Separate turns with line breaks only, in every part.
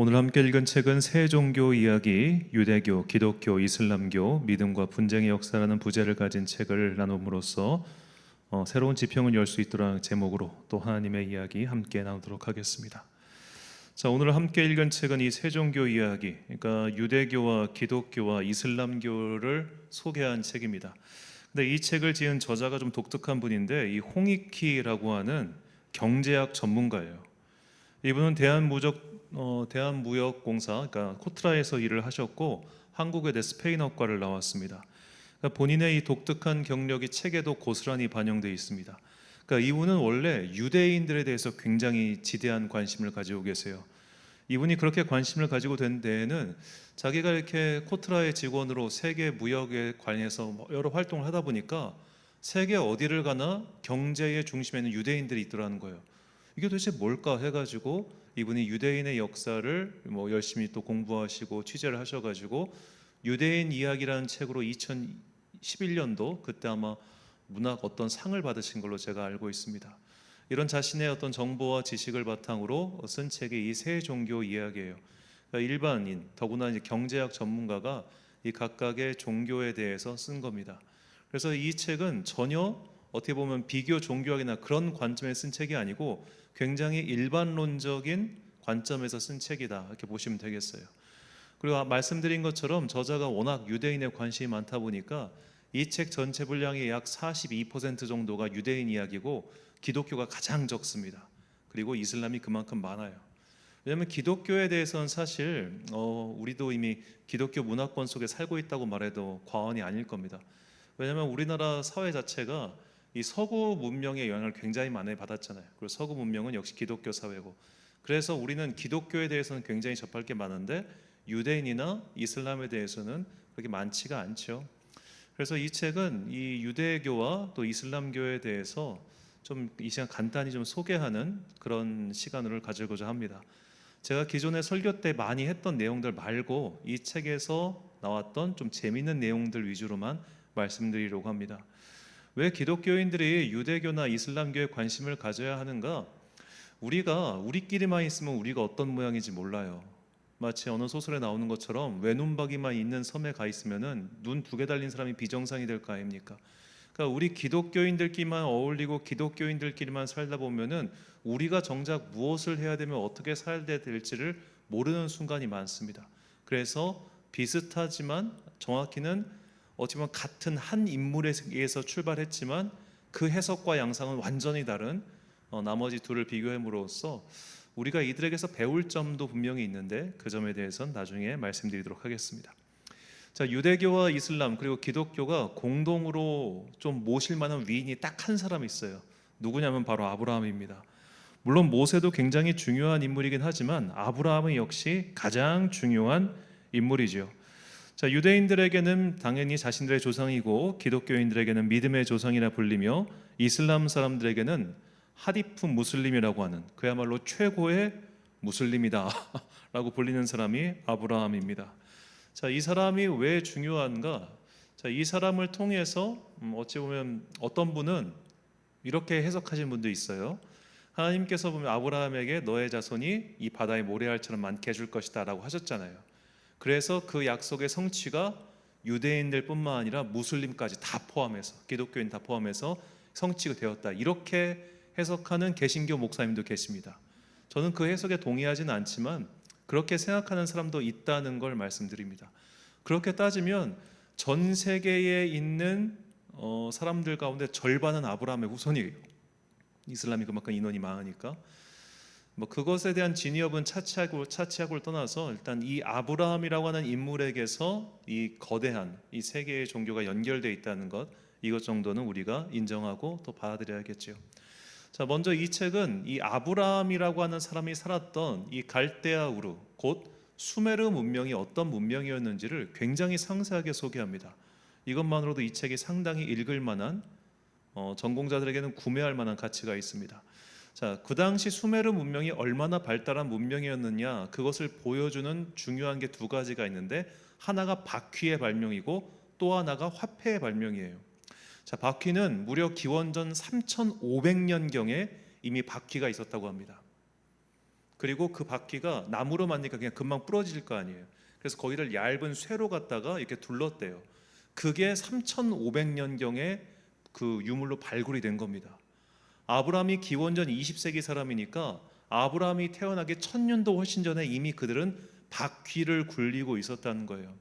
오늘 함께 읽은 책은 세 종교 이야기, 유대교, 기독교, 이슬람교, 믿음과 분쟁의 역사라는 부제를 가진 책을 나눔으로써 새로운 지평을 열 수 있도록 하는 제목으로 또 하나님의 이야기 함께 나누도록 하겠습니다. 자, 오늘 함께 읽은 책은 이 세 종교 이야기, 그러니까 유대교와 기독교와 이슬람교를 소개한 책입니다. 근데 이 책을 지은 저자가 좀 독특한 분인데, 이 홍익희라고 하는 경제학 전문가예요. 이분은 대한무역공사, 그러니까 코트라에서 일을 하셨고 한국외대 스페인어과를 나왔습니다. 그러니까 본인의 이 독특한 경력이 책에도 고스란히 반영되어 있습니다. 그러니까 이분은 원래 유대인들에 대해서 굉장히 지대한 관심을 가지고 계세요. 이분이 그렇게 관심을 가지고 된 데에는 자기가 이렇게 코트라의 직원으로 세계 무역에 관해서 여러 활동을 하다 보니까 세계 어디를 가나 경제의 중심에는 유대인들이 있더라는 거예요. 이게 도대체 뭘까 해가지고 이분이 유대인의 역사를 열심히 또 공부하시고 취재를 하셔가지고 유대인 이야기라는 책으로 2011년도 그때 아마 문학 어떤 상을 받으신 걸로 제가 알고 있습니다. 이런 자신의 어떤 정보와 지식을 바탕으로 쓴 책이 이 세 종교 이야기예요. 그러니까 일반인, 더구나 이제 경제학 전문가가 이 각각의 종교에 대해서 쓴 겁니다. 그래서 이 책은 전혀 어떻게 보면 비교 종교학이나 그런 관점에 쓴 책이 아니고 굉장히 일반론적인 관점에서 쓴 책이다, 이렇게 보시면 되겠어요. 그리고 말씀드린 것처럼 저자가 워낙 유대인에 관심이 많다 보니까 이 책 전체 분량의 약 42% 정도가 유대인 이야기고 기독교가 가장 적습니다. 그리고 이슬람이 그만큼 많아요. 왜냐하면 기독교에 대해서는 사실 우리도 이미 기독교 문화권 속에 살고 있다고 말해도 과언이 아닐 겁니다. 왜냐하면 우리나라 사회 자체가 이 서구 문명의 영향을 굉장히 많이 받았잖아요. 그리고 서구 문명은 역시 기독교 사회고, 그래서 우리는 기독교에 대해서는 굉장히 접할 게 많은데 유대인이나 이슬람에 대해서는 그렇게 많지가 않죠. 그래서 이 책은 이 유대교와 또 이슬람교에 대해서 좀 이 시간 간단히 좀 소개하는 그런 시간을 가지고자 합니다. 제가 기존에 설교 때 많이 했던 내용들 말고 이 책에서 나왔던 좀 재미있는 내용들 위주로만 말씀드리려고 합니다. 왜 기독교인들이 유대교나 이슬람교에 관심을 가져야 하는가? 우리가 우리끼리만 있으면 우리가 어떤 모양인지 몰라요. 마치 어느 소설에 나오는 것처럼 외눈박이만 있는 섬에 가 있으면은 눈 두 개 달린 사람이 비정상이 될 거 아닙니까? 그러니까 우리 기독교인들끼리만 어울리고 기독교인들끼리만 살다 보면은 우리가 정작 무엇을 해야 되면 어떻게 살아야 될지를 모르는 순간이 많습니다. 그래서 비슷하지만 정확히는 어찌 보면 같은 한 인물에서 출발했지만 그 해석과 양상은 완전히 다른 나머지 둘을 비교함으로써 우리가 이들에게서 배울 점도 분명히 있는데 그 점에 대해서는 나중에 말씀드리도록 하겠습니다. 자, 유대교와 이슬람 그리고 기독교가 공동으로 좀 모실 만한 위인이 딱 한 사람 있어요. 누구냐면 바로 아브라함입니다. 물론 모세도 굉장히 중요한 인물이긴 하지만 아브라함은 역시 가장 중요한 인물이죠. 자, 유대인들에게는 당연히 자신들의 조상이고 기독교인들에게는 믿음의 조상이라 불리며 이슬람 사람들에게는 하디프 무슬림이라고 하는 그야말로 최고의 무슬림이다 라고 불리는 사람이 아브라함입니다. 자, 이 사람이 왜 중요한가? 자, 이 사람을 통해서 어찌 보면 어떤 분은 이렇게 해석하시는 분도 있어요. 하나님께서 보면 아브라함에게 너의 자손이 이 바다의 모래알처럼 많게 해줄 것이다 라고 하셨잖아요. 그래서 그 약속의 성취가 유대인들 뿐만 아니라 무슬림까지 다 포함해서, 기독교인 다 포함해서 성취가 되었다, 이렇게 해석하는 개신교 목사님도 계십니다. 저는 그 해석에 동의하지는 않지만 그렇게 생각하는 사람도 있다는 걸 말씀드립니다. 그렇게 따지면 전 세계에 있는 사람들 가운데 절반은 아브라함의 후손이에요. 이슬람이 그만큼 인원이 많으니까. 그것에 대한 진위업은 차치하고를 떠나서 일단 이 아브라함이라고 하는 인물에게서 이 거대한 이 세계의 종교가 연결되어 있다는 것, 이것 정도는 우리가 인정하고 또 받아들여야겠죠. 자, 먼저 이 책은 이 아브라함이라고 하는 사람이 살았던 이 갈대아 우르, 곧 수메르 문명이 어떤 문명이었는지를 굉장히 상세하게 소개합니다. 이것만으로도 이 책이 상당히 읽을 만한, 전공자들에게는 구매할 만한 가치가 있습니다. 자, 그 당시 수메르 문명이 얼마나 발달한 문명이었느냐, 그것을 보여주는 중요한 게 두 가지가 있는데, 하나가 바퀴의 발명이고 또 하나가 화폐의 발명이에요. 자, 바퀴는 무려 기원전 3500년경에 이미 바퀴가 있었다고 합니다. 그리고 그 바퀴가 나무로 만드니까 그냥 금방 부러질 거 아니에요. 그래서 거기를 얇은 쇠로 갖다가 이렇게 둘렀대요. 그게 3,500년경에 그 유물로 발굴이 된 겁니다. 아브라함이 기원전 20세기 사람이니까 아브라함이 태어나기 1000년도 훨씬 전에 이미 그들은 바퀴를 굴리고 있었다는 거예요.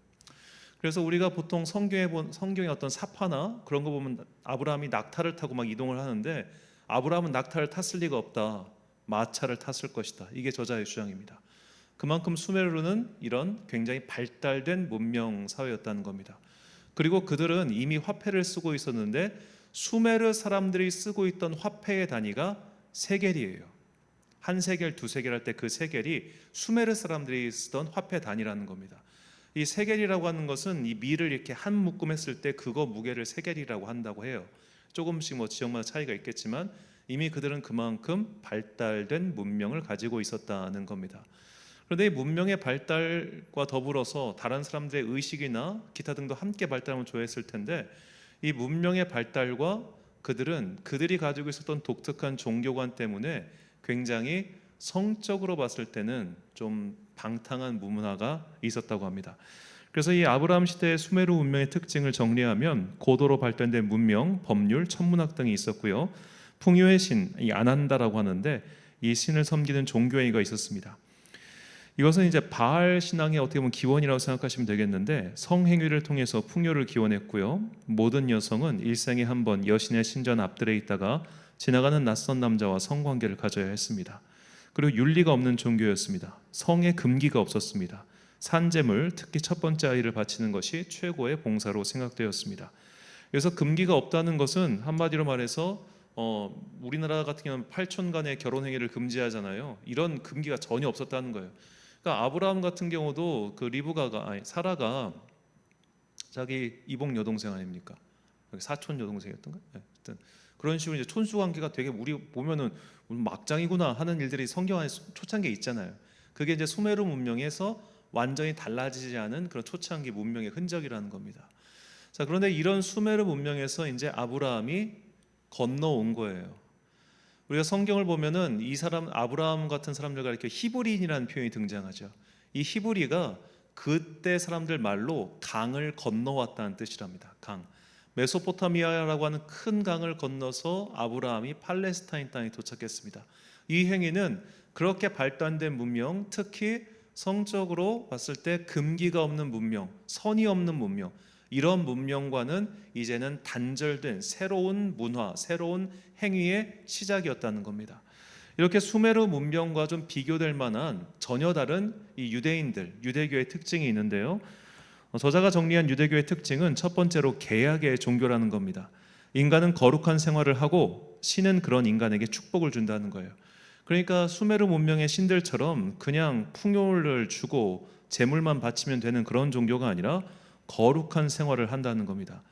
그래서 우리가 보통 성경의 어떤 사파나 그런 거 보면 아브라함이 낙타를 타고 막 이동을 하는데, 아브라함은 낙타를 탔을 리가 없다. 마차를 탔을 것이다. 이게 저자의 주장입니다. 그만큼 수메르는 이런 굉장히 발달된 문명 사회였다는 겁니다. 그리고 그들은 이미 화폐를 쓰고 있었는데 수메르 사람들이 쓰고 있던 화폐의 단위가 세겔이에요. 한 세겔, 두 세겔 할 때 그 세겔이 수메르 사람들이 쓰던 화폐 단위라는 겁니다. 이 세겔이라고 하는 것은 이 밀을 이렇게 한 묶음 했을 때 그거 무게를 세겔이라고 한다고 해요. 조금씩 뭐 지역마다 차이가 있겠지만 이미 그들은 그만큼 발달된 문명을 가지고 있었다는 겁니다. 그런데 이 문명의 발달과 더불어서 다른 사람들의 의식이나 기타 등도 함께 발달하면 좋았을 텐데, 이 문명의 발달과 그들이 가지고 있었던 독특한 종교관 때문에 굉장히 성적으로 봤을 때는 좀 방탕한 문화가 있었다고 합니다. 그래서 이 아브라함 시대의 수메르 문명의 특징을 정리하면 고도로 발달된 문명, 법률, 천문학 등이 있었고요. 풍요의 신, 이 아난다라고 하는데 이 신을 섬기는 종교행위가 있었습니다. 이것은 이제 바알 신앙의 어떻게 보면 기원이라고 생각하시면 되겠는데, 성행위를 통해서 풍요를 기원했고요. 모든 여성은 일생에 한 번 여신의 신전 앞들에 있다가 지나가는 낯선 남자와 성관계를 가져야 했습니다. 그리고 윤리가 없는 종교였습니다. 성에 금기가 없었습니다. 산재물, 특히 첫 번째 아이를 바치는 것이 최고의 봉사로 생각되었습니다. 그래서 금기가 없다는 것은 한마디로 말해서 우리나라 같은 경우는 팔촌간의 결혼 행위를 금지하잖아요. 이런 금기가 전혀 없었다는 거예요. 그러니까 아브라함 같은 경우도 그 사라가 자기 이복 여동생 아닙니까? 사촌 여동생이었던가? 네, 하여튼 그런 식으로 이제 촌수 관계가 되게 우리 보면은 막장이구나 하는 일들이 성경 안에 초창기에 있잖아요. 그게 이제 수메르 문명에서 완전히 달라지지 않은 그런 초창기 문명의 흔적이라는 겁니다. 자, 그런데 이런 수메르 문명에서 이제 아브라함이 건너온 거예요. 우리가 성경을 보면은 이 사람 아브라함 같은 사람들과 이렇게 히브리인이라는 표현이 등장하죠. 이 히브리가 그때 사람들 말로 강을 건너왔다는 뜻이랍니다. 강. 메소포타미아라고 하는 큰 강을 건너서 아브라함이 팔레스타인 땅에 도착했습니다. 이 행위는 그렇게 발달된 문명, 특히 성적으로 봤을 때 금기가 없는 문명, 선이 없는 문명, 이런 문명과는 이제는 단절된 새로운 문화, 새로운 행위의 시작이었다는 겁니다. 이렇게 수메르 문명과 좀 비교될 만한 전혀 다른 이 유대교의 특징이 있는데요. 저자가 정리한 유대교의 특징은 첫 번째로 계약의 종교라는 겁니다. 인간은 거룩한 생활을 하고 신은 그런 인간에게 축복을 준다는 거예요. 그러니까 수메르 문명의 신들처럼 그냥 풍요를 주고 재물만 바치면 되는 그런 종교가 아니라 거룩한 생활을 한다는 겁니다.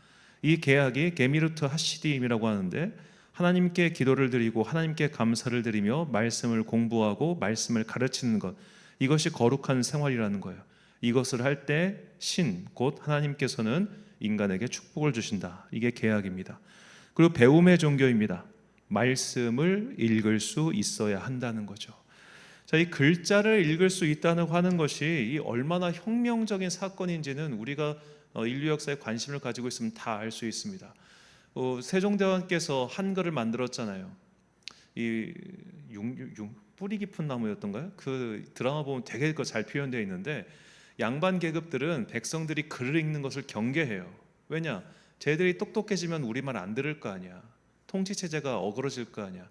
이 계약이 게미르트 하시딤이라고 하는데, 하나님께 기도를 드리고 하나님께 감사를 드리며 말씀을 공부하고 말씀을 가르치는 것, 이것이 거룩한 생활이라는 거예요. 이것을 할 때 신, 곧 하나님께서는 인간에게 축복을 주신다. 이게 계약입니다. 그리고 배움의 종교입니다. 말씀을 읽을 수 있어야 한다는 거죠. 자, 이 글자를 읽을 수 있다고 하는 것이 이 얼마나 혁명적인 사건인지는 우리가 인류 역사에 관심을 가지고 있으면 다 알 수 있습니다. 세종대왕께서 한글을 만들었잖아요. 이 뿌리 깊은 나무였던가요? 그 드라마 보면 되게 잘 표현되어 있는데, 양반 계급들은 백성들이 글을 읽는 것을 경계해요. 왜냐? 쟤들이 똑똑해지면 우리말 안 들을 거 아니야. 통치체제가 어그러질 거 아니야.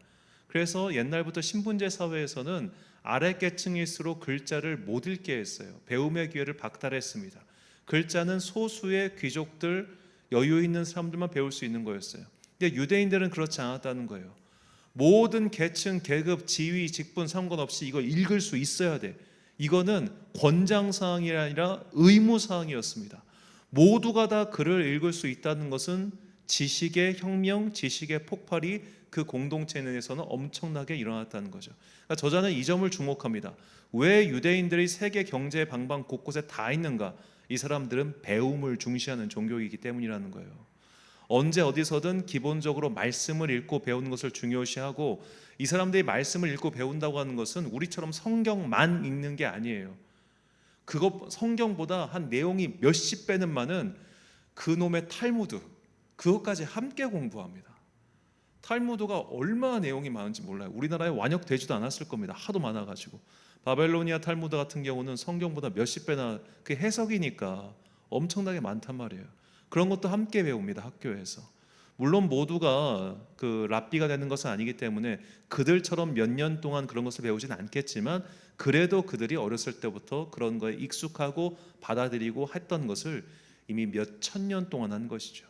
그래서 옛날부터 신분제 사회에서는 아랫계층일수록 글자를 못 읽게 했어요. 배움의 기회를 박탈했습니다. 글자는 소수의 귀족들, 여유 있는 사람들만 배울 수 있는 거였어요. 근데 유대인들은 그렇지 않았다는 거예요. 모든 계층, 계급, 지위, 직분 상관없이 이거 읽을 수 있어야 돼. 이거는 권장사항이 아니라 의무사항이었습니다. 모두가 다 글을 읽을 수 있다는 것은 지식의 혁명, 지식의 폭발이 그 공동체 내에서는 엄청나게 일어났다는 거죠. 그러니까 저자는 이 점을 주목합니다. 왜 유대인들이 세계 경제 방방 곳곳에 다 있는가? 이 사람들은 배움을 중시하는 종교이기 때문이라는 거예요. 언제 어디서든 기본적으로 말씀을 읽고 배우는 것을 중요시하고, 이 사람들이 말씀을 읽고 배운다고 하는 것은 우리처럼 성경만 읽는 게 아니에요. 그것 성경보다 한 내용이 몇십 배는 많은 그놈의 탈무드, 그것까지 함께 공부합니다. 탈무드가 얼마나 내용이 많은지 몰라요. 우리나라에 완역되지도 않았을 겁니다. 하도 많아가지고. 바벨로니아 탈무드 같은 경우는 성경보다 몇십 배나 그 해석이니까 엄청나게 많단 말이에요. 그런 것도 함께 배웁니다, 학교에서. 물론 모두가 그 랍비가 되는 것은 아니기 때문에 그들처럼 몇 년 동안 그런 것을 배우지는 않겠지만, 그래도 그들이 어렸을 때부터 그런 거에 익숙하고 받아들이고 했던 것을 이미 몇 천 년 동안 한 것이죠.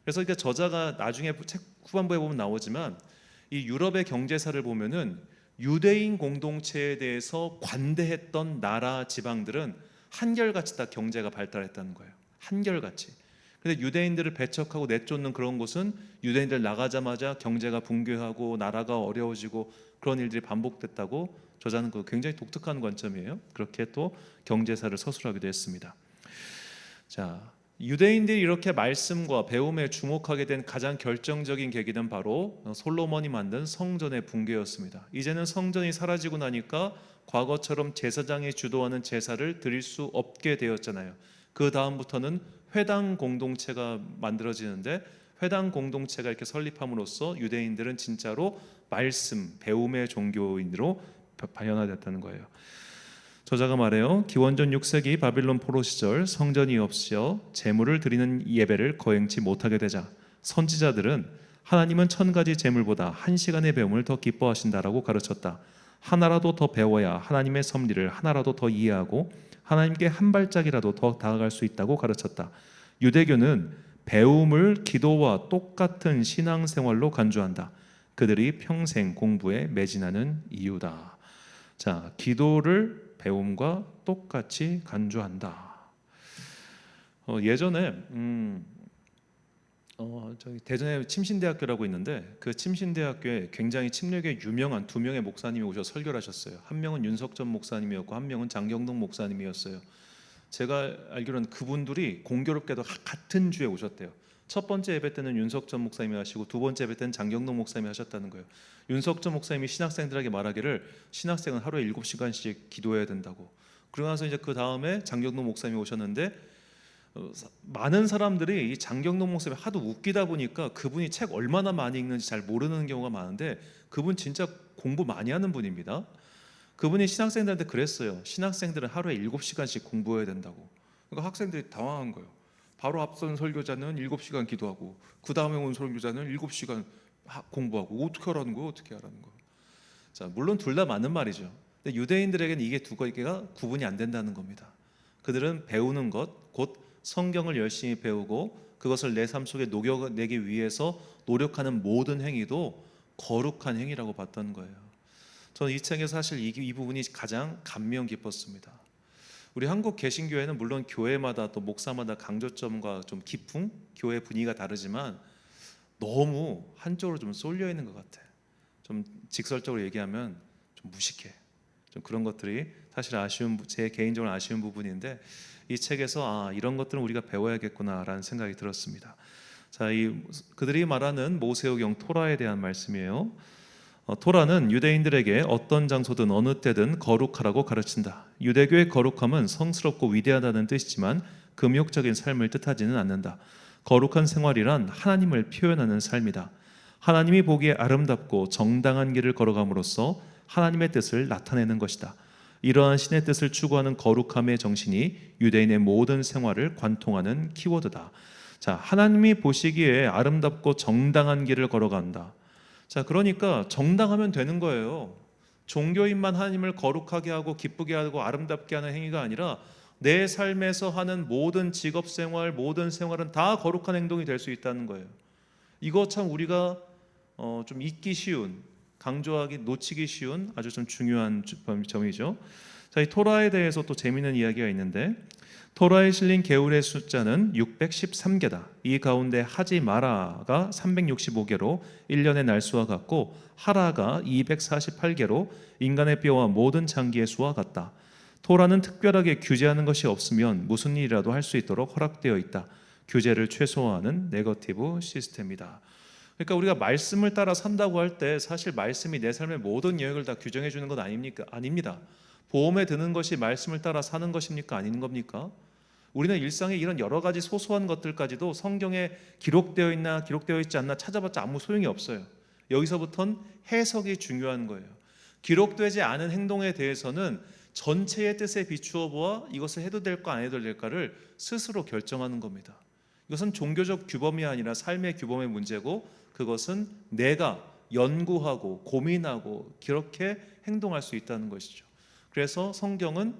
그래서 그러니까 저자가 나중에 책 후반부에 보면 나오지만, 이 유럽의 경제사를 보면은 유대인 공동체에 대해서 관대했던 나라 지방들은 한결같이 다 경제가 발달했다는 거예요. 한결같이. 근데 유대인들을 배척하고 내쫓는 그런 곳은 유대인들 나가자마자 경제가 붕괴하고 나라가 어려워지고 그런 일들이 반복됐다고 저자는 그 굉장히 독특한 관점이에요. 그렇게 또 경제사를 서술하기도 했습니다. 자, 유대인들이 이렇게 말씀과 배움에 주목하게 된 가장 결정적인 계기는 바로 솔로몬이 만든 성전의 붕괴였습니다. 이제는 성전이 사라지고 나니까 과거처럼 제사장이 주도하는 제사를 드릴 수 없게 되었잖아요. 그 다음부터는 회당 공동체가 만들어지는데, 회당 공동체가 이렇게 설립함으로써 유대인들은 진짜로 말씀, 배움의 종교인으로 변화됐다는 거예요. 저자가 말해요. 기원전 6세기 바빌론 포로 시절 성전이 없이어 제물을 드리는 예배를 거행치 못하게 되자 선지자들은 하나님은 1000가지 제물보다 1시간의 배움을 더 기뻐하신다라고 가르쳤다. 하나라도 더 배워야 하나님의 섭리를 하나라도 더 이해하고 하나님께 한 발짝이라도 더 다가갈 수 있다고 가르쳤다. 유대교는 배움을 기도와 똑같은 신앙생활로 간주한다. 그들이 평생 공부에 매진하는 이유다. 자, 기도를 배움과 똑같이 간주한다. 예전에 저기 대전에 침신대학교라고 있는데, 그 침신대학교에 굉장히 침례교에 유명한 두 명의 목사님이 오셔서 설교를 하셨어요. 한 명은 윤석전 목사님이었고 한 명은 장경동 목사님이었어요. 제가 알기로는 그분들이 공교롭게도 같은 주에 오셨대요. 첫 번째 예배 때는 윤석전 목사님이 하시고 두 번째 예배 때는 장경동 목사님이 하셨다는 거예요. 윤석전 목사님이 신학생들에게 말하기를 신학생은 하루에 7시간씩 기도해야 된다고. 그러고 나서 이제 그 다음에 장경동 목사님이 오셨는데, 많은 사람들이 이 장경동 목사님이 하도 웃기다 보니까 그분이 책 얼마나 많이 읽는지 잘 모르는 경우가 많은데, 그분 진짜 공부 많이 하는 분입니다. 그분이 신학생들한테 그랬어요. 신학생들은 하루에 7시간씩 공부해야 된다고. 그러니까 학생들이 당황한 거예요. 바로 앞선 설교자는 7시간 기도하고 그 다음에 온 설교자는 7시간 공부하고 어떻게 하라는 거예요? 어떻게 하라는 거예요? 자, 물론 둘 다 맞는 말이죠. 근데 유대인들에게는 이게 두 가지가 구분이 안 된다는 겁니다. 그들은 배우는 것, 곧 성경을 열심히 배우고 그것을 내 삶 속에 녹여내기 위해서 노력하는 모든 행위도 거룩한 행위라고 봤던 거예요. 저는 이 책에서 사실 이 부분이 가장 감명 깊었습니다. 우리 한국 개신교회는 물론 교회마다 또 목사마다 강조점과 좀 깊은 교회 분위기가 다르지만 너무 한쪽으로 좀 쏠려 있는 것 같아. 좀 직설적으로 얘기하면 좀 무식해. 좀 그런 것들이 사실 제 개인적으로 아쉬운 부분인데, 이 책에서 이런 것들은 우리가 배워야겠구나라는 생각이 들었습니다. 자, 그들이 말하는 모세오경 토라에 대한 말씀이에요. 토라는 유대인들에게 어떤 장소든 어느 때든 거룩하라고 가르친다. 유대교의 거룩함은 성스럽고 위대하다는 뜻이지만 금욕적인 삶을 뜻하지는 않는다. 거룩한 생활이란 하나님을 표현하는 삶이다. 하나님이 보기에 아름답고 정당한 길을 걸어감으로써 하나님의 뜻을 나타내는 것이다. 이러한 신의 뜻을 추구하는 거룩함의 정신이 유대인의 모든 생활을 관통하는 키워드다. 자, 하나님이 보시기에 아름답고 정당한 길을 걸어간다. 자, 그러니까 정당하면 되는 거예요. 종교인만 하나님을 거룩하게 하고 기쁘게 하고 아름답게 하는 행위가 아니라 내 삶에서 하는 모든 직업생활, 모든 생활은 다 거룩한 행동이 될 수 있다는 거예요. 이거 참 우리가 좀 잊기 쉬운, 강조하기, 놓치기 쉬운 아주 좀 중요한 점이죠. 자, 이 토라에 대해서 또 재미있는 이야기가 있는데, 토라에 실린 계율의 숫자는 613개다. 이 가운데 하지 마라가 365개로 1년의 날수와 같고, 하라가 248개로 인간의 뼈와 모든 장기의 수와 같다. 토라는 특별하게 규제하는 것이 없으면 무슨 일이라도 할 수 있도록 허락되어 있다. 규제를 최소화하는 네거티브 시스템이다. 그러니까 우리가 말씀을 따라 산다고 할 때 사실 말씀이 내 삶의 모든 영역을 다 규정해 주는 것 아닙니까? 아닙니다. 보험에 드는 것이 말씀을 따라 사는 것입니까? 아닌 겁니까? 우리는 일상에 이런 여러 가지 소소한 것들까지도 성경에 기록되어 있나 기록되어 있지 않나 찾아봤자 아무 소용이 없어요. 여기서부터는 해석이 중요한 거예요. 기록되지 않은 행동에 대해서는 전체의 뜻에 비추어 보아 이것을 해도 될까 안 해도 될까를 스스로 결정하는 겁니다. 이것은 종교적 규범이 아니라 삶의 규범의 문제고, 그것은 내가 연구하고 고민하고 그렇게 행동할 수 있다는 것이죠. 그래서 성경은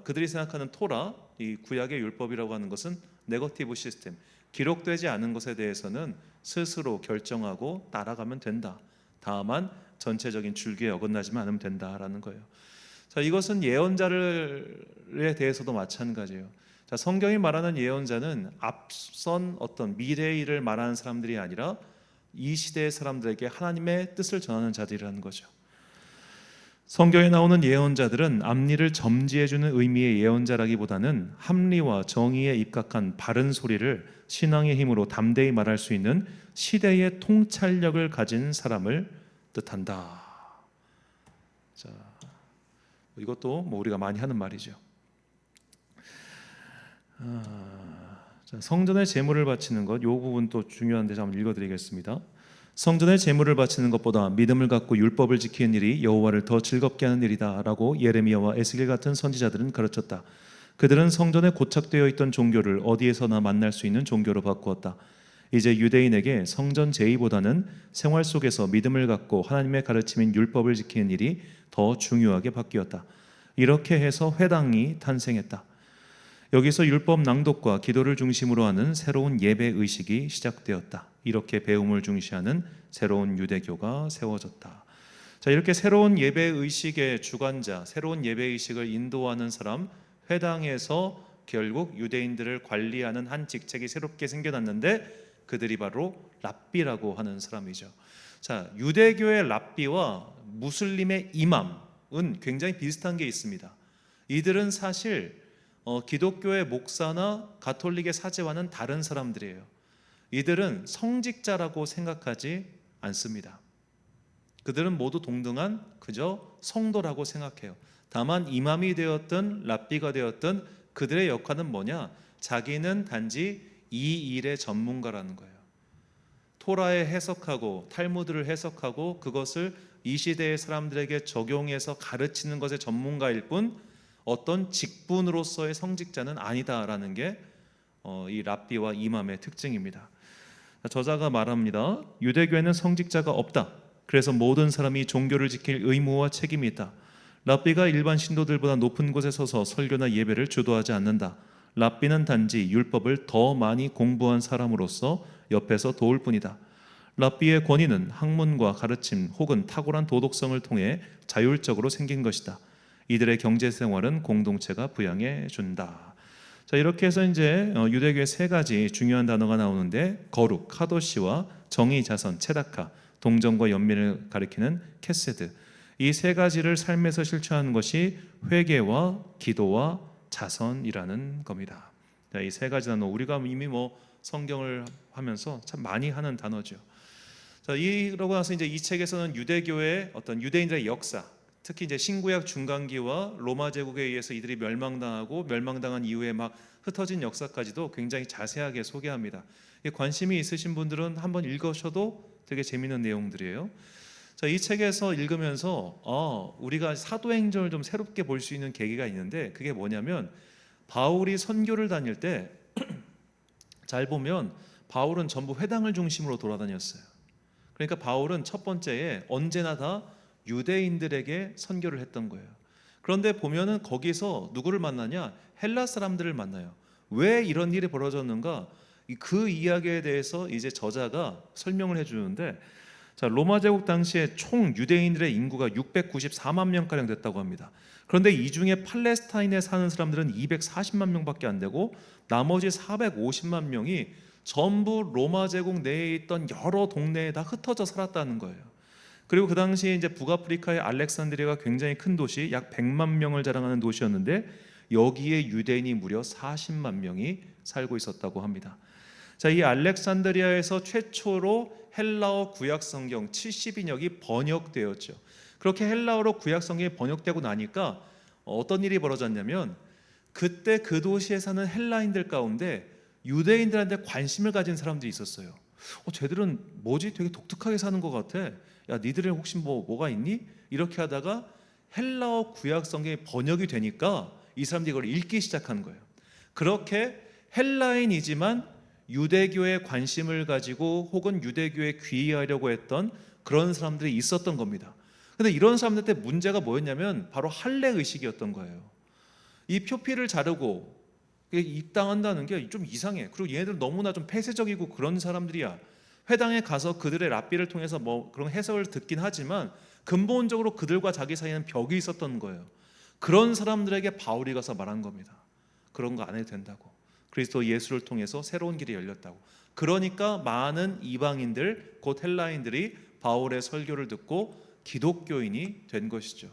그들이 생각하는 토라, 이 구약의 율법이라고 하는 것은 네거티브 시스템, 기록되지 않은 것에 대해서는 스스로 결정하고 따라가면 된다. 다만 전체적인 줄기에 어긋나지만 않으면 된다라는 거예요. 자, 이것은 예언자에 대해서도 마찬가지예요. 자, 성경이 말하는 예언자는 앞선 어떤 미래의 일을 말하는 사람들이 아니라 이 시대의 사람들에게 하나님의 뜻을 전하는 자들이라는 거죠. 성경에 나오는 예언자들은 앞일을 점지해주는 의미의 예언자라기보다는 합리와 정의에 입각한 바른 소리를 신앙의 힘으로 담대히 말할 수 있는 시대의 통찰력을 가진 사람을 뜻한다. 자, 이것도 우리가 많이 하는 말이죠. 자, 성전에 제물을 바치는 것, 이 부분 또 중요한데 한번 읽어드리겠습니다. 성전에 제물을 바치는 것보다 믿음을 갖고 율법을 지키는 일이 여호와를 더 즐겁게 하는 일이다라고 예레미야와 에스겔 같은 선지자들은 가르쳤다. 그들은 성전에 고착되어 있던 종교를 어디에서나 만날 수 있는 종교로 바꾸었다. 이제 유대인에게 성전 제의보다는 생활 속에서 믿음을 갖고 하나님의 가르침인 율법을 지키는 일이 더 중요하게 바뀌었다. 이렇게 해서 회당이 탄생했다. 여기서 율법 낭독과 기도를 중심으로 하는 새로운 예배 의식이 시작되었다. 이렇게 배움을 중시하는 새로운 유대교가 세워졌다. 자, 이렇게 새로운 예배 의식의 주관자, 새로운 예배 의식을 인도하는 사람, 회당에서 결국 유대인들을 관리하는 한 직책이 새롭게 생겨났는데 그들이 바로 랍비라고 하는 사람이죠. 자, 유대교의 랍비와 무슬림의 이맘은 굉장히 비슷한 게 있습니다. 이들은 사실 기독교의 목사나 가톨릭의 사제와는 다른 사람들이에요. 이들은 성직자라고 생각하지 않습니다. 그들은 모두 동등한 그저 성도라고 생각해요. 다만 이맘이 되었든 랍비가 되었든 그들의 역할은 뭐냐? 자기는 단지 이 일의 전문가라는 거예요. 토라에 해석하고 탈무드를 해석하고 그것을 이 시대의 사람들에게 적용해서 가르치는 것의 전문가일 뿐 어떤 직분으로서의 성직자는 아니다라는 게 이 랍비와 이맘의 특징입니다. 저자가 말합니다. 유대교에는 성직자가 없다. 그래서 모든 사람이 종교를 지킬 의무와 책임이 있다. 랍비가 일반 신도들보다 높은 곳에 서서 설교나 예배를 주도하지 않는다. 랍비는 단지 율법을 더 많이 공부한 사람으로서 옆에서 도울 뿐이다. 랍비의 권위는 학문과 가르침 혹은 탁월한 도덕성을 통해 자율적으로 생긴 것이다. 이들의 경제 생활은 공동체가 부양해 준다. 자, 이렇게 해서 이제 유대교의 세 가지 중요한 단어가 나오는데 거룩, 카도시와 정의, 자선, 체다카, 동정과 연민을 가리키는 캐세드, 이 세 가지를 삶에서 실천하는 것이 회개와 기도와 자선이라는 겁니다. 이 세 가지 단어 우리가 이미 성경을 하면서 참 많이 하는 단어죠. 자, 이러고 나서 이제 이 책에서는 유대교의 어떤 유대인들의 역사, 특히 이제 신구약 중간기와 로마 제국에 의해서 이들이 멸망당하고 멸망당한 이후에 막 흩어진 역사까지도 굉장히 자세하게 소개합니다. 관심이 있으신 분들은 한번 읽으셔도 되게 재미있는 내용들이에요. 자, 이 책에서 읽으면서 우리가 사도행전을 좀 새롭게 볼 수 있는 계기가 있는데 그게 뭐냐면 바울이 선교를 다닐 때 잘 보면 바울은 전부 회당을 중심으로 돌아다녔어요. 그러니까 바울은 첫 번째에 언제나 다 유대인들에게 선교를 했던 거예요. 그런데 보면은 거기서 누구를 만나냐? 헬라 사람들을 만나요. 왜 이런 일이 벌어졌는가? 그 이야기에 대해서 이제 저자가 설명을 해주는데, 자, 로마 제국 당시에 총 유대인들의 인구가 694만 명가량 됐다고 합니다. 그런데 이 중에 팔레스타인에 사는 사람들은 240만 명밖에 안 되고 나머지 450만 명이 전부 로마 제국 내에 있던 여러 동네에 다 흩어져 살았다는 거예요. 그리고 그 당시에 이제 북아프리카의 알렉산드리아가 굉장히 큰 도시, 약 100만 명을 자랑하는 도시였는데 여기에 유대인이 무려 40만 명이 살고 있었다고 합니다. 자, 이 알렉산드리아에서 최초로 헬라어 구약 성경 70인역이 번역되었죠. 그렇게 헬라어로 구약 성경이 번역되고 나니까 어떤 일이 벌어졌냐면, 그때 그 도시에 사는 헬라인들 가운데 유대인들한테 관심을 가진 사람들이 있었어요. 쟤들은 뭐지? 되게 독특하게 사는 것 같아. 야, 니들은 혹시 뭐가 있니? 이렇게 하다가 헬라어 구약 성경이 번역이 되니까 이 사람들이 이걸 읽기 시작한 거예요. 그렇게 헬라인이지만 유대교에 관심을 가지고 혹은 유대교에 귀의하려고 했던 그런 사람들이 있었던 겁니다. 근데 이런 사람들한테 문제가 뭐였냐면 바로 할례 의식이었던 거예요. 이 표피를 자르고 입당한다는 게 좀 이상해. 그리고 얘네들 너무나 좀 폐쇄적이고 그런 사람들이야. 회당에 가서 그들의 랍비를 통해서 뭐 그런 해석을 듣긴 하지만 근본적으로 그들과 자기 사이에는 벽이 있었던 거예요. 그런 사람들에게 바울이 가서 말한 겁니다. 그런 거 안 해도 된다고. 그리스도 예수를 통해서 새로운 길이 열렸다고. 그러니까 많은 이방인들, 곧 헬라인들이 바울의 설교를 듣고 기독교인이 된 것이죠.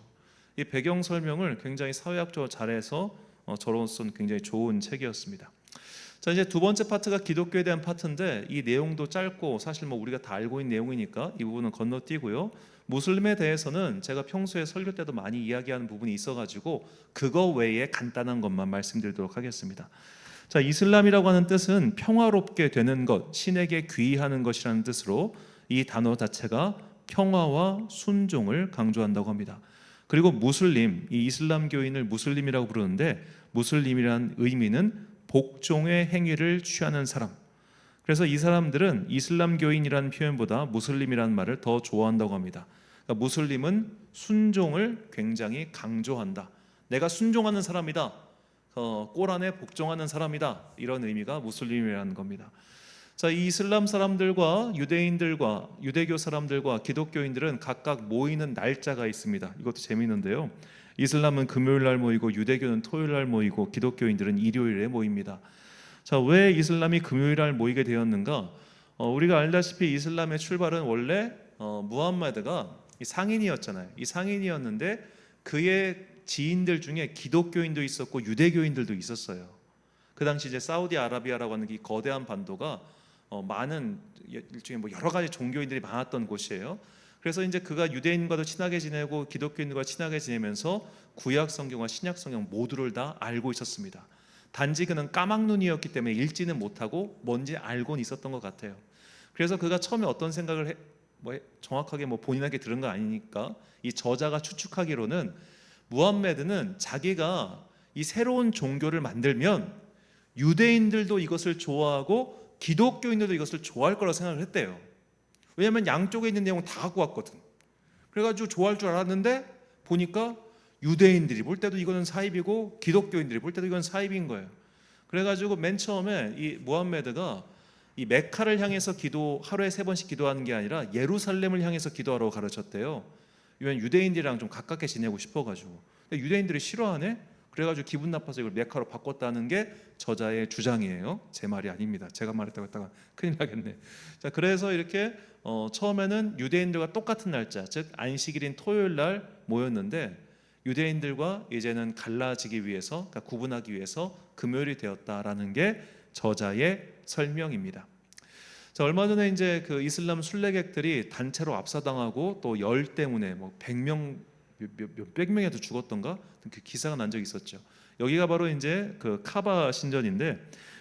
이 배경 설명을 굉장히 사회학적으로 잘해서 저로서는 굉장히 좋은 책이었습니다. 자, 이제 두 번째 파트가 기독교에 대한 파트인데, 이 내용도 짧고 사실 우리가 다 알고 있는 내용이니까 이 부분은 건너뛰고요. 무슬림에 대해서는 제가 평소에 설교 때도 많이 이야기하는 부분이 있어가지고 그거 외에 간단한 것만 말씀드리도록 하겠습니다. 자, 이슬람이라고 하는 뜻은 평화롭게 되는 것, 신에게 귀의하는 것이라는 뜻으로 이 단어 자체가 평화와 순종을 강조한다고 합니다. 그리고 무슬림, 이 이슬람교인을 무슬림이라고 부르는데, 무슬림이라는 의미는 복종의 행위를 취하는 사람. 그래서 이 사람들은 이슬람교인이라는 표현보다 무슬림이라는 말을 더 좋아한다고 합니다. 그러니까 무슬림은 순종을 굉장히 강조한다. 내가 순종하는 사람이다. 꼬란에 복종하는 사람이다. 이런 의미가 무슬림이라는 겁니다. 자, 이 이슬람 사람들과 유대인들과 유대교 사람들과 기독교인들은 각각 모이는 날짜가 있습니다. 이것도 재미있는데요. 이슬람은 금요일 날 모이고 유대교는 토요일 날 모이고 기독교인들은 일요일에 모입니다. 자, 왜 이슬람이 금요일 날 모이게 되었는가? 우리가 알다시피 이슬람의 출발은 원래 무함마드가 상인이었잖아요. 이 상인이었는데 그의 지인들 중에 기독교인도 있었고 유대교인들도 있었어요. 그 당시 이제 사우디아라비아라고 하는 이 거대한 반도가 많은 일종의 여러 가지 종교인들이 많았던 곳이에요. 그래서 이제 그가 유대인과도 친하게 지내고 기독교인들과 친하게 지내면서 구약 성경과 신약 성경 모두를 다 알고 있었습니다. 단지 그는 까막눈이었기 때문에 읽지는 못하고 뭔지 알고는 있었던 것 같아요. 그래서 그가 처음에 어떤 생각을 정확하게 본인에게 들은 거 아니니까 이 저자가 추측하기로는 무함메드는 자기가 이 새로운 종교를 만들면 유대인들도 이것을 좋아하고 기독교인들도 이것을 좋아할 거라고 생각을 했대요. 왜냐하면 양쪽에 있는 내용을 다 갖고 왔거든. 그래가지고 좋아할 줄 알았는데 보니까 유대인들이 볼 때도 이거는 사입이고 기독교인들이 볼 때도 이건 사입인 거예요. 그래가지고 맨 처음에 이 무함메드가 이 메카를 향해서 하루에 3번씩 기도하는 게 아니라 예루살렘을 향해서 기도하라고 가르쳤대요. 왜냐면 유대인들이랑 좀 가깝게 지내고 싶어가지고. 근데 유대인들이 싫어하네. 그래가지고 기분 나빠서 이걸 메카로 바꿨다는 게 저자의 주장이에요. 제 말이 아닙니다. 제가 말했다고 했다가 큰일 나겠네. 자, 그래서 이렇게 처음에는 유대인들과 똑같은 날짜, 즉 안식일인 토요일 날 모였는데 유대인들과 이제는 갈라지기 위해서, 그러니까 구분하기 위해서 금요일이 되었다라는 게 저자의 설명입니다. 자, 얼마 전에 이제 그 이슬람 순례객들이 단체로 압사당하고 또 열 때문에 100명 몇백 명이라도 죽었던가 그 기사가 난 적이 있었죠. 여기가 바로 이제 그 카바 신전인데,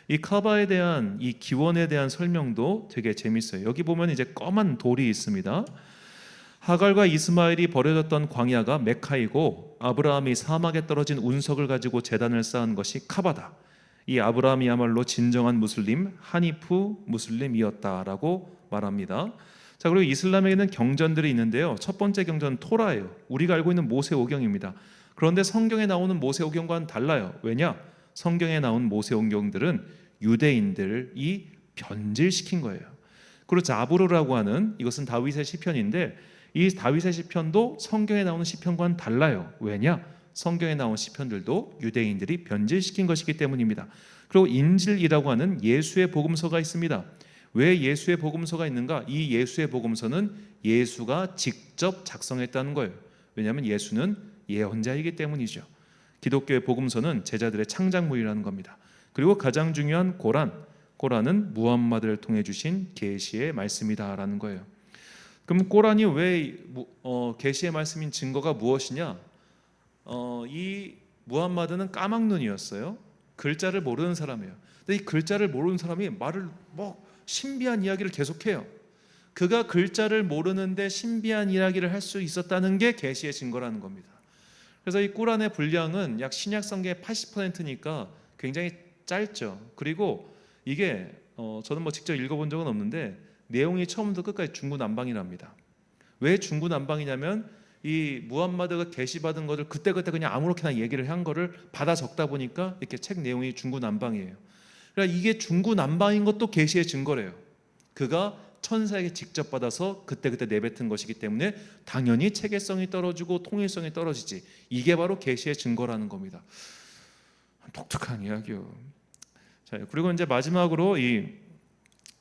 이 카바에 대한 이 기원에 대한 설명도 되게 재밌어요. 여기 보면 이제 검은 돌이 있습니다. 하갈과 이스마엘이 버려졌던 광야가 메카이고 아브라함이 사막에 떨어진 운석을 가지고 제단을 쌓은 것이 카바다. 이 아브라함이야말로 진정한 무슬림, 하니프 무슬림이었다라고 말합니다. 자, 그리고 이슬람에게는 경전들이 있는데요. 첫 번째 경전은 토라예요. 우리가 알고 있는 모세오경입니다. 그런데 성경에 나오는 모세오경과는 달라요. 왜냐? 성경에 나온 모세오경들은 유대인들이 변질시킨 거예요. 그리고 자부르라고 하는, 이것은 다윗의 시편인데 이 다윗의 시편도 성경에 나오는 시편과는 달라요. 왜냐? 성경에 나온 시편들도 유대인들이 변질시킨 것이기 때문입니다. 그리고 인질이라고 하는 예수의 복음서가 있습니다. 왜 예수의 복음서가 있는가? 이 예수의 복음서는 예수가 직접 작성했다는 거예요. 왜냐하면 예수는 예언자이기 때문이죠. 기독교의 복음서는 제자들의 창작물이라는 겁니다. 그리고 가장 중요한 고란, 꼬란은 무함마드를 통해 주신 계시의 말씀이다라는 거예요. 그럼 꼬란이 왜 계시의 말씀인 증거가 무엇이냐? 이 무함마드는 까막눈이었어요. 글자를 모르는 사람이에요. 근데 이 글자를 모르는 사람이 말을 신비한 이야기를 계속해요. 그가 글자를 모르는데 신비한 이야기를 할 수 있었다는 게 계시의 증거라는 겁니다. 그래서 이 꾸란의 분량은 약 신약 성경의 80%니까 굉장히 짧죠. 그리고 이게 저는 직접 읽어본 적은 없는데 내용이 처음부터 끝까지 중구난방이랍니다. 왜 중구난방이냐면 이 무함마드가 계시받은 것을 그때그때 그냥 아무렇게나 얘기를 한 거를 받아 적다 보니까 이렇게 책 내용이 중구난방이에요. 그러니까 이게 중구난방인 것도 계시의 증거래요. 그가 천사에게 직접 받아서 그때그때 내뱉은 것이기 때문에 당연히 체계성이 떨어지고 통일성이 떨어지지. 이게 바로 계시의 증거라는 겁니다. 독특한 이야기요. 자, 그리고 이제 마지막으로 이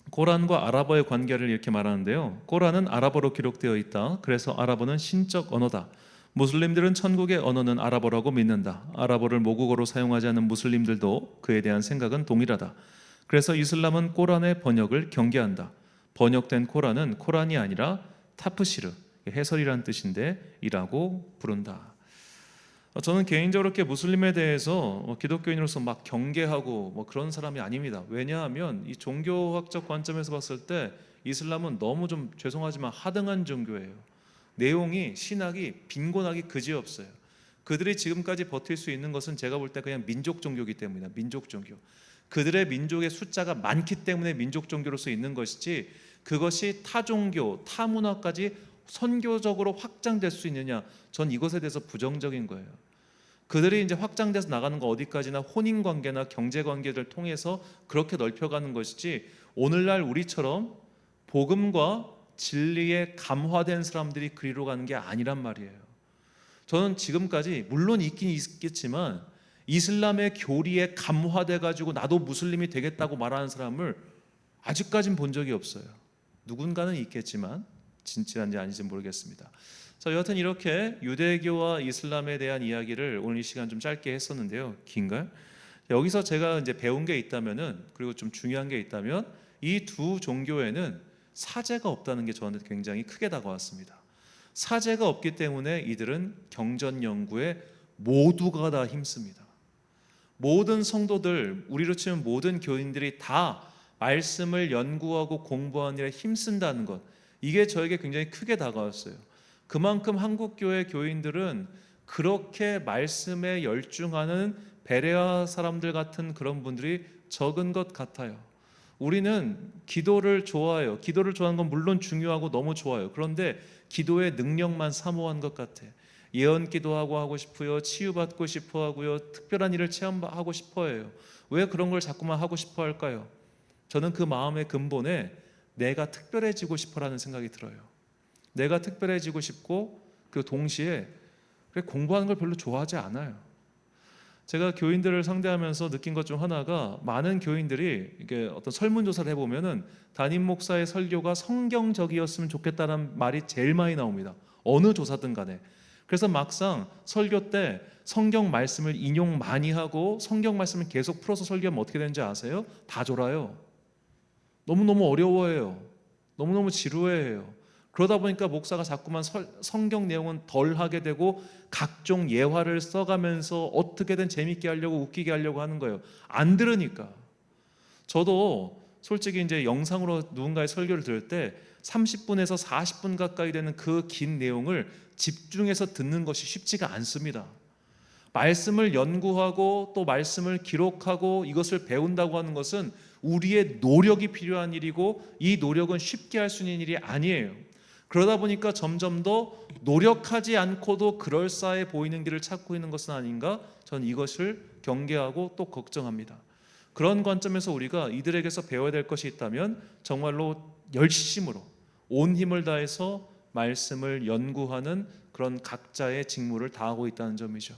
꼬란과 아랍어의 관계를 이렇게 말하는데요. 꼬란은 아랍어로 기록되어 있다. 그래서 아랍어는 신적 언어다. 무슬림들은 천국의 언어는 아랍어라고 믿는다. 아랍어를 모국어로 사용하지 않는 무슬림들도 그에 대한 생각은 동일하다. 그래서 이슬람은 꼬란의 번역을 경계한다. 번역된 코란은 코란이 아니라 타프시르, 해설이란 뜻인데 이라고 부른다. 저는 개인적으로 이렇게 무슬림에 대해서 기독교인으로서 막 경계하고 그런 사람이 아닙니다. 왜냐하면 이 종교학적 관점에서 봤을 때 이슬람은 너무 좀 죄송하지만 하등한 종교예요. 내용이 신학이 빈곤하기 그지없어요. 그들이 지금까지 버틸 수 있는 것은 제가 볼 때 그냥 민족 종교이기 때문이다. 민족 종교. 그들의 민족의 숫자가 많기 때문에 민족 종교로서 있는 것이지 그것이 타 종교, 타 문화까지 선교적으로 확장될 수 있느냐? 전 이것에 대해서 부정적인 거예요. 그들이 이제 확장돼서 나가는 거 어디까지나 혼인 관계나 경제 관계를 통해서 그렇게 넓혀가는 것이지 오늘날 우리처럼 복음과 진리에 감화된 사람들이 그리로 가는 게 아니란 말이에요. 저는 지금까지 물론 있긴 있겠지만 이슬람의 교리에 감화돼 가지고 나도 무슬림이 되겠다고 말하는 사람을 아직까진 본 적이 없어요. 누군가는 있겠지만 진실한지 아닌지 모르겠습니다. 자, 여하튼 이렇게 유대교와 이슬람에 대한 이야기를 오늘 이 시간 좀 짧게 했었는데요. 긴가요? 여기서 제가 이제 배운 게 있다면은, 그리고 좀 중요한 게 있다면 이 두 종교에는 사제가 없다는 게 저한테 굉장히 크게 다가왔습니다. 사제가 없기 때문에 이들은 경전 연구에 모두가 다 힘씁니다. 모든 성도들, 우리로 치면 모든 교인들이 다 말씀을 연구하고 공부하는 일에 힘쓴다는 것, 이게 저에게 굉장히 크게 다가왔어요. 그만큼 한국교회 교인들은 그렇게 말씀에 열중하는 베레아 사람들 같은 그런 분들이 적은 것 같아요. 우리는 기도를 좋아해요. 기도를 좋아하는 건 물론 중요하고 너무 좋아요. 그런데 기도의 능력만 사모한 것 같아. 예언 기도하고 하고 싶어요. 치유받고 싶어 하고요. 특별한 일을 체험하고 싶어 해요. 왜 그런 걸 자꾸만 하고 싶어 할까요? 저는 그 마음의 근본에 내가 특별해지고 싶어라는 생각이 들어요. 내가 특별해지고 싶고 그 동시에 공부하는 걸 별로 좋아하지 않아요. 제가 교인들을 상대하면서 느낀 것 중 하나가 많은 교인들이 이게 어떤 설문조사를 해보면은 담임 목사의 설교가 성경적이었으면 좋겠다는 말이 제일 많이 나옵니다. 어느 조사든 간에. 그래서 막상 설교 때 성경 말씀을 인용 많이 하고 성경 말씀을 계속 풀어서 설교하면 어떻게 되는지 아세요? 다 졸아요. 너무너무 어려워해요. 너무너무 지루해해요. 그러다 보니까 목사가 자꾸만 성경 내용은 덜 하게 되고 각종 예화를 써가면서 어떻게든 재밌게 하려고 웃기게 하려고 하는 거예요. 안 들으니까. 저도 솔직히 이제 영상으로 누군가의 설교를 들을 때 30분에서 40분 가까이 되는 그 긴 내용을 집중해서 듣는 것이 쉽지가 않습니다. 말씀을 연구하고 또 말씀을 기록하고 이것을 배운다고 하는 것은 우리의 노력이 필요한 일이고 이 노력은 쉽게 할 수 있는 일이 아니에요. 그러다 보니까 점점 더 노력하지 않고도 그럴싸해 보이는 길을 찾고 있는 것은 아닌가? 저는 이것을 경계하고 또 걱정합니다. 그런 관점에서 우리가 이들에게서 배워야 될 것이 있다면 정말로 열심으로 온 힘을 다해서 말씀을 연구하는 그런 각자의 직무를 다하고 있다는 점이죠.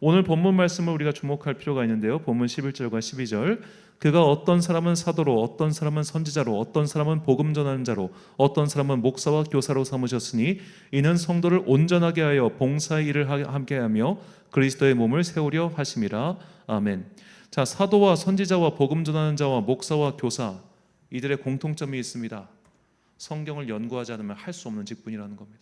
오늘 본문 말씀을 우리가 주목할 필요가 있는데요. 본문 11절과 12절. 그가 어떤 사람은 사도로, 어떤 사람은 선지자로, 어떤 사람은 복음 전하는 자로, 어떤 사람은 목사와 교사로 삼으셨으니 이는 성도를 온전하게 하여 봉사의 일을 함께 하며 그리스도의 몸을 세우려 하심이라. 아멘. 자, 사도와 선지자와 복음 전하는 자와 목사와 교사, 이들의 공통점이 있습니다. 성경을 연구하지 않으면 할 수 없는 직분이라는 겁니다.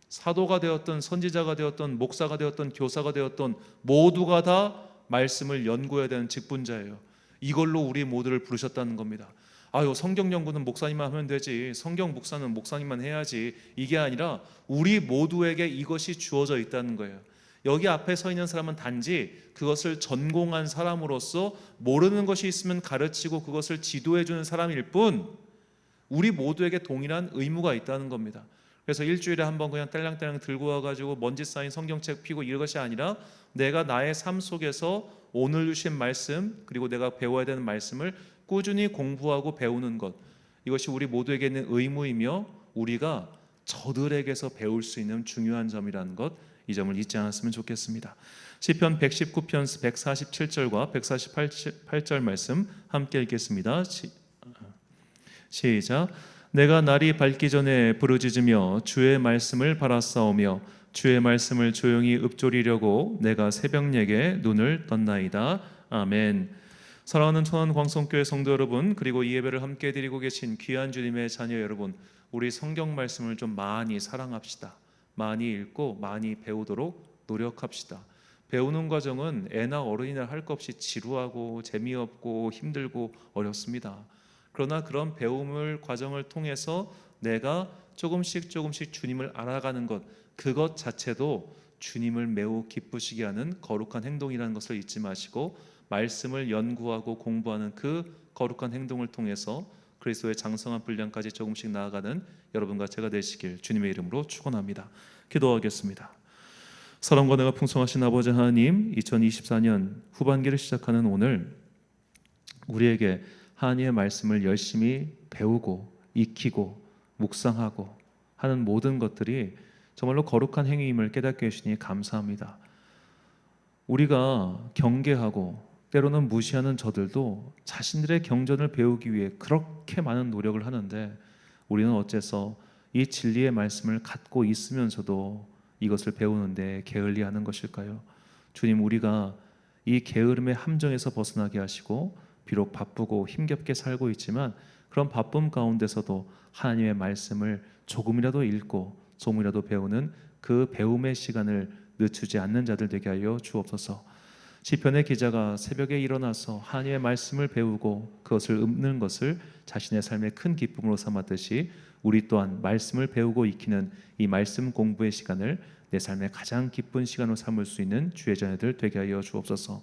사도가 되었던, 선지자가 되었던, 목사가 되었던, 교사가 되었던 모두가 다 말씀을 연구해야 되는 직분자예요. 이걸로 우리 모두를 부르셨다는 겁니다. 아유, 성경 연구는 목사님만 하면 되지, 성경 묵상은 목사님만 해야지, 이게 아니라 우리 모두에게 이것이 주어져 있다는 거예요. 여기 앞에 서 있는 사람은 단지 그것을 전공한 사람으로서 모르는 것이 있으면 가르치고 그것을 지도해 주는 사람일 뿐, 우리 모두에게 동일한 의무가 있다는 겁니다. 그래서 일주일에 한 번 그냥 딸랑딸랑 들고 와가지고 먼지 쌓인 성경책 피고 이것이 아니라 내가 나의 삶 속에서 오늘 주신 말씀, 그리고 내가 배워야 되는 말씀을 꾸준히 공부하고 배우는 것, 이것이 우리 모두에게 있는 의무이며 우리가 저들에게서 배울 수 있는 중요한 점이라는 것, 이 점을 잊지 않았으면 좋겠습니다. 시편 119편 147절과 148절 말씀 함께 읽겠습니다. 시작. 내가 날이 밝기 전에 부르짖으며 주의 말씀을 바라싸우며 주의 말씀을 조용히 읊조리려고 내가 새벽녘에 눈을 떴나이다. 아멘. 사랑하는 천안광성교회 성도 여러분, 그리고 이 예배를 함께 드리고 계신 귀한 주님의 자녀 여러분, 우리 성경 말씀을 좀 많이 사랑합시다. 많이 읽고 많이 배우도록 노력합시다. 배우는 과정은 애나 어른이나 할 것 없이 지루하고 재미없고 힘들고 어렵습니다. 그러나 그런 배움을 과정을 통해서 내가 조금씩 주님을 알아가는 것, 그것 자체도 주님을 매우 기쁘시게 하는 거룩한 행동이라는 것을 잊지 마시고 말씀을 연구하고 공부하는 그 거룩한 행동을 통해서 그리스도의 장성한 분량까지 조금씩 나아가는 여러분과 제가 되시길 주님의 이름으로 축원합니다. 기도하겠습니다. 사랑과 은혜가 풍성하신 아버지 하나님, 2024년 후반기를 시작하는 오늘 우리에게 하나님의 말씀을 열심히 배우고 익히고 묵상하고 하는 모든 것들이 정말로 거룩한 행위임을 깨닫게 해주시니 감사합니다. 우리가 경계하고 때로는 무시하는 저들도 자신들의 경전을 배우기 위해 그렇게 많은 노력을 하는데 우리는 어째서 이 진리의 말씀을 갖고 있으면서도 이것을 배우는데 게을리하는 것일까요? 주님, 우리가 이 게으름의 함정에서 벗어나게 하시고 비록 바쁘고 힘겹게 살고 있지만 그런 바쁨 가운데서도 하나님의 말씀을 조금이라도 읽고 조금이라도 배우는 그 배움의 시간을 늦추지 않는 자들 되게 하여 주옵소서. 시편의 기자가 새벽에 일어나서 하나님의 말씀을 배우고 그것을 읊는 것을 자신의 삶의 큰 기쁨으로 삼았듯이 우리 또한 말씀을 배우고 익히는 이 말씀 공부의 시간을 내 삶의 가장 기쁜 시간으로 삼을 수 있는 주의 자녀들 되게 하여 주옵소서.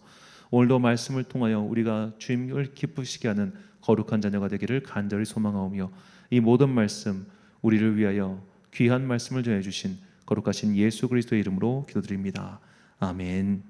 오늘도 말씀을 통하여 우리가 주님을 기쁘시게 하는 거룩한 자녀가 되기를 간절히 소망하오며 이 모든 말씀 우리를 위하여 귀한 말씀을 전해주신 거룩하신 예수 그리스도의 이름으로 기도드립니다. 아멘.